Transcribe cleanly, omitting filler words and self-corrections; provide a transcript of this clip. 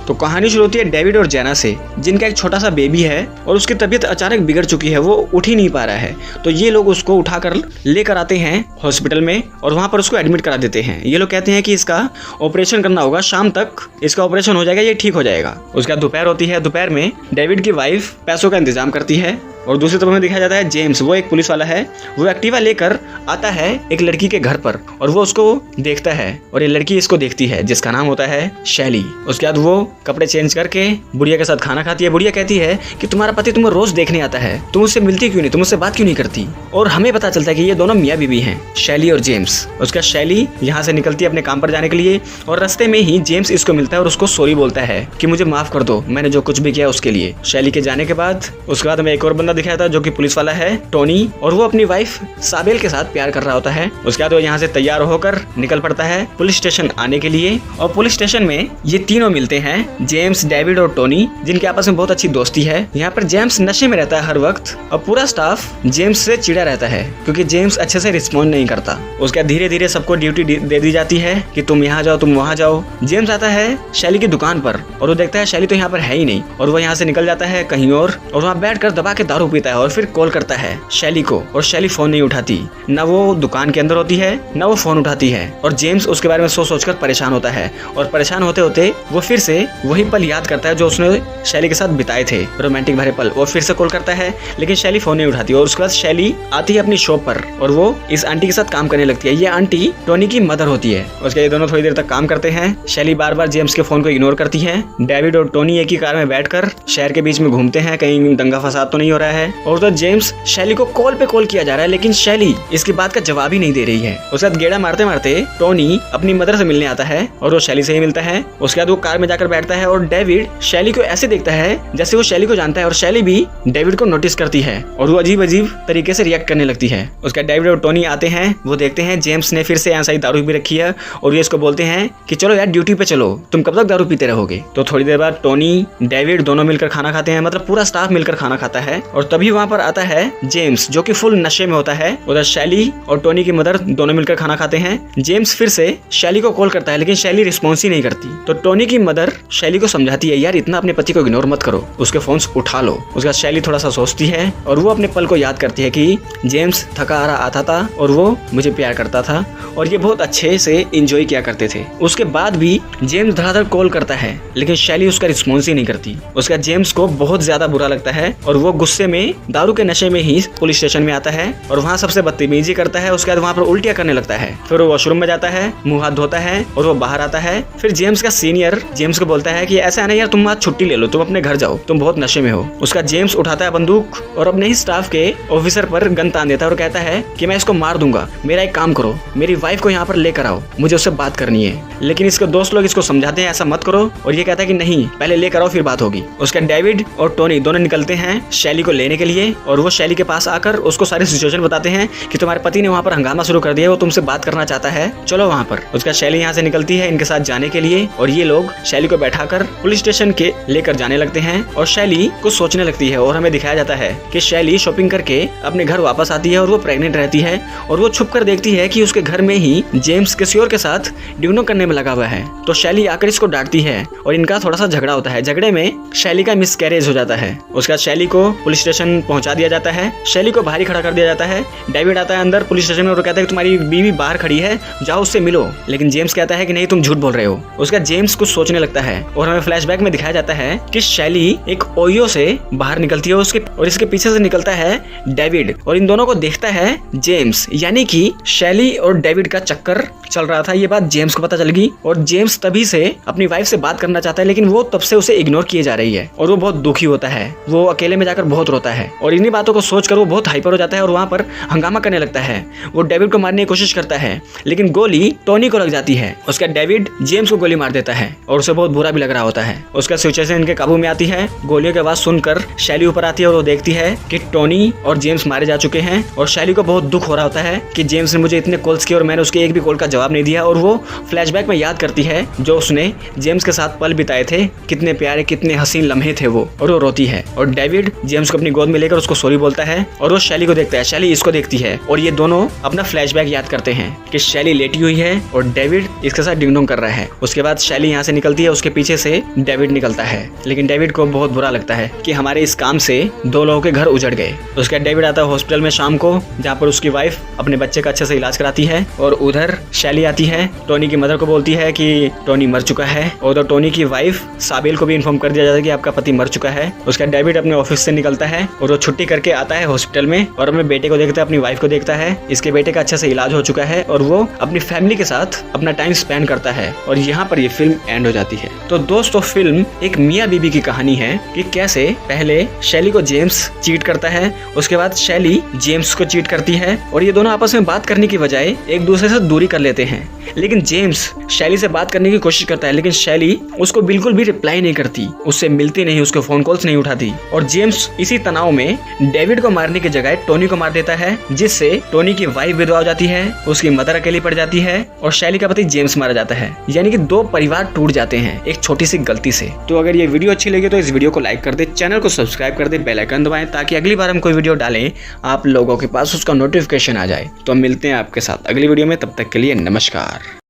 तो कहानी शुरू होती है डेविड और जेना से, जिनका एक छोटा सा बेबी है और उसकी तबीयत अचानक बिगड़ चुकी है, वो उठ ही नहीं पा रहा है। तो ये लोग उसको उठाकर लेकर आते हैं हॉस्पिटल में और वहाँ पर उसको एडमिट करा देते हैं। ये लोग कहते हैं कि इसका ऑपरेशन करना होगा, शाम तक इसका ऑपरेशन हो जाएगा, ये ठीक हो जाएगा। उसके बाद दोपहर होती है। दोपहर में डेविड की वाइफ पैसों का इंतजाम करती है और दूसरी तरफ में दिखाया जाता है जेम्स, वो एक पुलिस वाला है, वो एक्टिवा लेकर आता है एक लड़की के घर पर और वो उसको देखता है और ये लड़की इसको देखती है, जिसका नाम होता है शैली। उसके बाद वो कपड़े चेंज करके बुढ़िया के साथ खाना खाती है। बुढ़िया कहती है कि तुम्हारा पति तुम्हें रोज देखने आता है, तुम उससे मिलती क्यों नहीं, तुम उससे बात क्यों नहीं करती। और हमें पता चलता है कि ये दोनों मियाँ बीवी हैं, शैली और जेम्स। उसका शैली यहाँ से निकलती है अपने काम पर जाने के लिए और रास्ते में ही जेम्स इसको मिलता है और उसको सॉरी बोलता है कि मुझे माफ कर दो, मैंने जो कुछ भी किया उसके लिए। शैली के जाने के बाद उसके बाद हमें एक और बंदा दिखाया था जो कि पुलिस वाला है, टोनी, और वो अपनी वाइफ साबेल के साथ प्यार कर रहा होता है। उसके बाद वो यहाँ से तैयार होकर निकल पड़ता है पुलिस स्टेशन आने के लिए और पुलिस स्टेशन में ये तीनों मिलते हैं, जेम्स, डेविड और टोनी, जिनके आपस में बहुत अच्छी दोस्ती है। यहाँ पर जेम्स नशे में रहता है हर वक्त और पूरा स्टाफ जेम्स से चिढ़ा रहता है क्योंकि जेम्स अच्छे से रिस्पॉन्ड नहीं करता। उसके बाद धीरे धीरे सबको ड्यूटी दे दी जाती है कि तुम यहाँ जाओ, तुम वहाँ जाओ। जेम्स आता है शैली की दुकान पर और वो देखता है शैली तो यहाँ पर है ही नहीं और वो यहाँ से निकल जाता है कहीं और वहाँ बैठकर दबा के दारू पीता है और फिर कॉल करता है शैली को और शैली फोन नहीं उठाती, ना वो दुकान के अंदर होती है ना वो फोन उठाती है और जेम्स उसके बारे में सोचकर परेशान होता है और परेशान होते होते वो फिर से वही पल याद करता है जो उसने शैली के साथ बिताए थे, रोमांटिक भरे पल। वो फिर से कॉल करता है लेकिन शैली फोन नहीं उठाती और उसके बाद शैली आती है अपनी शॉप पर और वो इस आंटी के साथ काम करने लगती है। ये आंटी टोनी की मदर होती है। उसके ये दोनों थोड़ी देर तक काम करते हैं। शैली बार बार जेम्स के फोन को इग्नोर करती है। डेविड और टोनी एक ही कार में बैठकर शहर के बीच में घूमते हैं, कहीं दंगा फसाद तो नहीं हो रहा है। और तो जेम्स शैली को कॉल पे कॉल किया जा रहा है लेकिन शैली इसकी बात का जवाब ही नहीं दे रही है। उसके बाद गेड़ा मारते मारते टोनी अपनी मदर से मिलने आता है और वो शैली से ही मिलता है। उसके बाद वो कार में जाकर बैठता है और डेविड शैली को ऐसे देखता है जैसे वो शैली को जानता है और शैली भी डेविड को नोटिस करती है और वो अजीब अजीब तरीके से रिएक्ट करने लगती है। उसके बाद डेविड और टोनी आते हैं, वो देखते हैं जेम्स ने फिर से यहाँ सही दारू भी रखी है और ये इसको बोलते हैं कि चलो यार ड्यूटी पे चलो, तुम कब तक दारू पीते रहोगे। तो थोड़ी देर बाद टोनी डेविड दोनों मिलकर खाना खाते हैं, मतलब पूरा स्टाफ मिलकर खाना खाता है और तभी वहाँ पर आता है जेम्स जो कि फुल नशे में होता है। उधर शैली और टोनी की मदर दोनों मिलकर खाना खाते हैं। जेम्स फिर से शैली को कॉल करता है लेकिन शैली रिस्पॉन्स ही नहीं करती। तो टोनी की मदर शैली को समझाती है यार इतना अपने पति को इग्नोर मत करो, उसके फोन उठा लो। उसके बाद शैली थोड़ा सा सोचती है और वो अपने पल को याद करती है कि जेम्स थका हारा आता था और वो मुझे प्यार करता था और ये बहुत अच्छे से एंजॉय किया करते थे। उसके बाद भी जेम्स धड़ाधड़ कॉल करता है लेकिन शैली उसका रिस्पॉन्स ही नहीं करती। उसके बाद जेम्स को बहुत ज्यादा बुरा लगता है और वो गुस्से में दारू के नशे में ही पुलिस स्टेशन में आता है और वहाँ सबसे बदतमीजी करता है। उसके बाद वहाँ पर उल्टियाँ करने लगता है। फिर वो वॉशरूम में जाता है, मुंह हाथ धोता है और वो बाहर आता है। फिर जेम्स का सीनियर जेम्स को बोलता है कि ऐसा है ना यार, तुम आज छुट्टी ले लो, तुम अपने घर जाओ, तुम बहुत नशे में हो। उसका जेम्स उठाता है बंदूक और अपने ही स्टाफ के ऑफिसर पर गन तान देता है और कहता है कि मैं इसको मार दूंगा, मेरा एक काम करो, मेरी वाइफ को यहाँ पर लेकर आओ, मुझे उससे बात करनी है। लेकिन इसके दोस्त लोग इसको समझाते हैं ऐसा मत करो और ये कहता है कि नहीं, पहले लेकर आओ फिर बात होगी। उसके डेविड और टोनी दोनों निकलते हैं शैली को लेने के लिए और वो शैली के पास आकर उसको सारी सिचुएशन बताते हैं कि तुम्हारे पति ने वहाँ पर हंगामा शुरू कर दिया, वो तुमसे बात करना चाहता है, चलो वहाँ पर। उसका शैली यहाँ से निकलती है इनके साथ जाने के लिए और ये लोग शैली को बैठाकर पुलिस स्टेशन के लेकर जाने लगते हैं और शैली कुछ सोचने लगती है और हमें दिखाया जाता है कि शैली शॉपिंग करके अपने घर वापस आती है और वो प्रेग्नेंट रहती है और वो छुप कर देखती है कि उसके घर में ही जेम्स किसी और के साथ ड्यूनो करने में लगा हुआ है। तो शैली आकर इसको डांटती है और इनका थोड़ा सा झगड़ा होता है। झगड़े में शैली का मिसकैरेज हो जाता है। उसके बाद शैली को पुलिस स्टेशन पहुंचा दिया जाता है। शैली को बाहर खड़ा कर दिया जाता है। डेविड आता है अंदर पुलिस स्टेशन में और कहता है कि तुम्हारी बीवी बाहर खड़ी है, जाओ उससे मिलो। लेकिन जेम्स कहता है कि नहीं, तुम झूठ बोल रहे हो। उसका जेम्स कुछ सोचने लगता है और हमें फ्लैशबैक में दिखाया जाता है कि शैली एक ओयो से बाहर निकलती है उसके और इसके पीछे से निकलता है डेविड और इन दोनों को देखता है जेम्स। यानी कि शैली और डेविड का चक्कर चल रहा था। ये बात जेम्स को पता चल गई और जेम्स तभी से अपनी वाइफ से बात करना चाहता है लेकिन वो तब से उसे इग्नोर किए जा रही है और वो बहुत दुखी होता है। वो अकेले में जाकर बहुत रोता है और इन्हीं बातों को सोचकर वो बहुत हाइपर हो जाता है और वहाँ पर हंगामा करने लगता है। वो डेविड को मारने की कोशिश करता है लेकिन गोली टोनी को लग जाती है। उसका डेविड जेम्स को गोली मार देता है और उसे बहुत बुरा भी लग रहा होता है। उसका सिचुएशन इनके काबू में आती है। गोलियों की आवाज सुनकर शैली ऊपर आती है और वो देखती है कि टोनी और जेम्स मारे जा चुके हैं और शैली को बहुत दुख हो रहा होता है कि जेम्स ने मुझे इतने कॉल्स किए और मैंने उसके एक भी कॉल का जवाब नहीं दिया। और वो फ्लैशबैक में याद करती है जो उसने जेम्स के साथ पल बिताए थे, कितने प्यारे कितने हसीन लम्हे थे वो, और वो रोती है। और डेविड जेम्स को अपने अपनी गोद में लेकर उसको सॉरी बोलता है और वो शैली को देखता है, शैली इसको देखती है और ये दोनों अपना फ्लैशबैक याद करते हैं कि शैली लेटी हुई है और डेविड इसके साथ डिंग डोंग कर रहा है। उसके बाद शैली यहाँ से निकलती है, उसके पीछे से डेविड निकलता है, लेकिन डेविड को बहुत बुरा लगता है कि हमारे इस काम से 2 लोगों के घर उजड़ गए। उसके बाद डेविड आता है हॉस्पिटल में शाम को, जहाँ पर उसकी वाइफ अपने बच्चे का अच्छे से इलाज कराती है और उधर शैली आती है, टोनी की मदर को बोलती है कि टोनी मर चुका है और उधर टोनी की वाइफ साबिल को भी इन्फॉर्म कर दिया जाता है कि आपका पति मर चुका है। उसके बाद डेविड अपने ऑफिस से निकलता है और वो छुट्टी करके आता है हॉस्पिटल में और अपने बेटे को देखता है, अपनी वाइफ को देखता है। इसके बेटे का अच्छे से इलाज हो चुका है और वो अपनी फैमिली के साथ अपना टाइम स्पेंड करता है और यहाँ पर ये फिल्म एंड हो जाती है। तो दोस्तों फिल्म एक मियाँ बीबी की कहानी है कि कैसे पहले शैली को जेम्स चीट करता है, उसके बाद शैली जेम्स को चीट करती है और ये दोनों आपस में बात करने की बजाय एक दूसरे से दूरी कर लेते हैं। लेकिन जेम्स शैली से बात करने की कोशिश करता है, लेकिन शैली उसको बिल्कुल भी रिप्लाई नहीं करती, उससे मिलती नहीं, उसके फोन कॉल्स नहीं उठाती और जेम्स इसी तनाव में डेविड को मारने की जगह टोनी को मार देता है, जिससे टोनी की वाइफ विधवा हो जाती है, उसकी मदर अकेली पड़ जाती है और शैली का पति जेम्स मारा जाता है। यानी कि 2 परिवार टूट जाते हैं एक छोटी सी गलती से। तो अगर ये वीडियो अच्छी लगी तो इस वीडियो को लाइक कर दे, चैनल को सब्सक्राइब कर दे, बेल आइकन दबाएं ताकि अगली बार हम कोई वीडियो डालें आप लोगों के पास उसका नोटिफिकेशन आ जाए। तो मिलते हैं आपके साथ अगली वीडियो में, तब तक के लिए नमस्कार।